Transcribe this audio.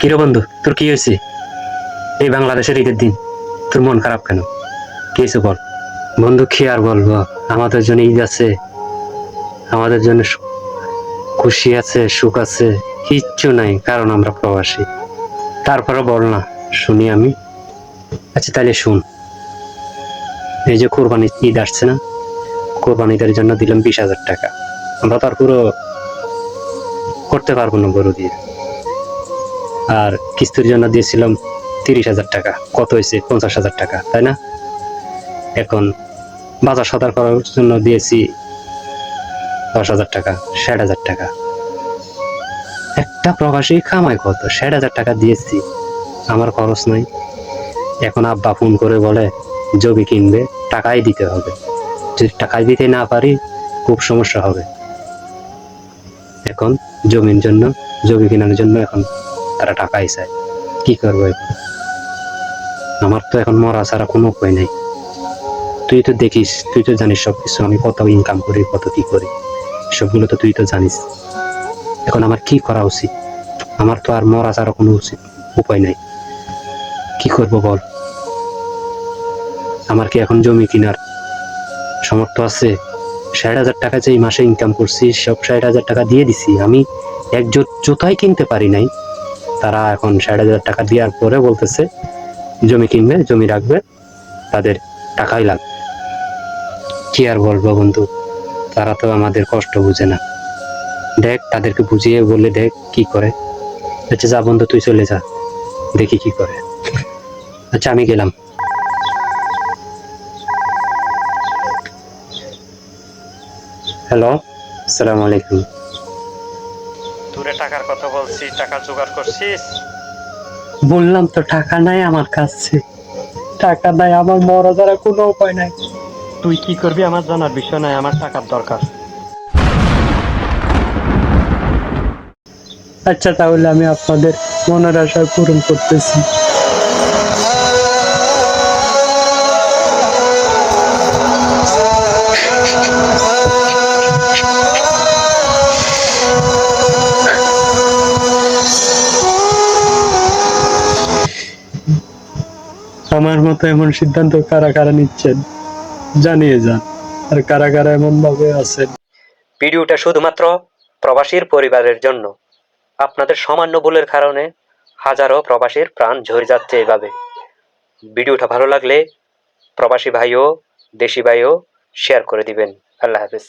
কিরে বন্ধু, তোর কি হয়েছে? এই বাংলাদেশের ঈদের দিন তোর মন খারাপ কেন? কি হয়েছে বল। বন্ধু, কি আর বলবো, আমাদের জন্য ঈদ আছে, আমাদের জন্য খুশি আছে, সুখ আছে, কিচ্ছু নাই, কারণ আমরা প্রবাসী। তারপরে বল না, শুনি আমি। আচ্ছা তাহলে শুন, এই যে কোরবানি ঈদ আসছে না, কোরবানিদের জন্য দিলাম 20,000 টাকা। আমরা তো আর পুরো করতে পারবো না গরু দিয়ে। আর কিস্তির জন্য দিয়েছিলাম 30,000 টাকা। কত হয়েছে? 50,000 টাকা, তাই না? এখন বাজার সদার করার জন্য দিয়েছি 10,000 টাকা, 60,000 টাকা। একটা প্রবাসী কামাই কত? 60,000 টাকা দিয়েছি, আমার খরচ নাই। এখন আব্বা ফোন করে বলে জমি কিনবে, টাকাই দিতে হবে। যদি টাকাই দিতে না পারি খুব সমস্যা হবে। এখন জমির জন্য, জমি কেনার জন্য এখন তারা টাকাই চায়। কি করবো এখন? আমার তো এখন মরা ছাড়া কোনো উপায় নেই। তুই তো দেখিস, তুই তো জানিস সবকিছু, আমি কত ইনকাম করি, কত কি করি, সবগুলো তো তুই তো জানিস। এখন আমার কি করা উচিত? আমার তো আর মরা ছাড়া কোনো উপায় নাই। কি করব বল? আমার কি এখন জমি কেনার সামর্থ্য আছে? 60,000 টাকা যে এই মাসে ইনকাম করছি, সব 60,000 টাকা দিয়ে দিছি আমি। এক জুতাই কিনতে পারি নাই, তারা এখন 60,000 টাকা দেওয়ার পরে বলতেছে জমি কিনবে, জমি রাখবে, তাদের টাকাই লাগবে। কি আর বলবো বন্ধু, তারা তো আমাদের কষ্ট বুঝে না। দেখ, তাদেরকে বুঝিয়ে বলে দেখ কি করে। আচ্ছা যা বন্ধু, তুই চলে যা, দেখি কি করে। আচ্ছা আমি গেলাম। হ্যালো, আসসালামু আলাইকুম। দূরে টাকার কথা বলছি, টাকা জোগাড় করছিস? বললাম তো টাকা নাই আমার কাছে, টাকা নাই, আমার মরা ছাড়া কোনো উপায় নাই। তুই কি করবি আমার জানার বিষয় নাই, আমার টাকার দরকার। আচ্ছা তাহলে আমি আপনাদের মনের আশা পূরণ করতেছি। আমার মতো এমন সিদ্ধান্ত কারা কারা নিচ্ছেন জানিয়ে যান, আর কারা কারা এমন ভাবে আছেন। ভিডিওটা শুধুমাত্র প্রবাসীর পরিবারের জন্য। আপনাদের সামান্য ভুলের কারণে হাজারো প্রবাসীর প্রাণ ঝরে যাচ্ছে এভাবে। ভিডিওটা ভালো লাগলে প্রবাসী ভাইও দেশি ভাইও শেয়ার করে দিবেন। আল্লাহ হাফেজ।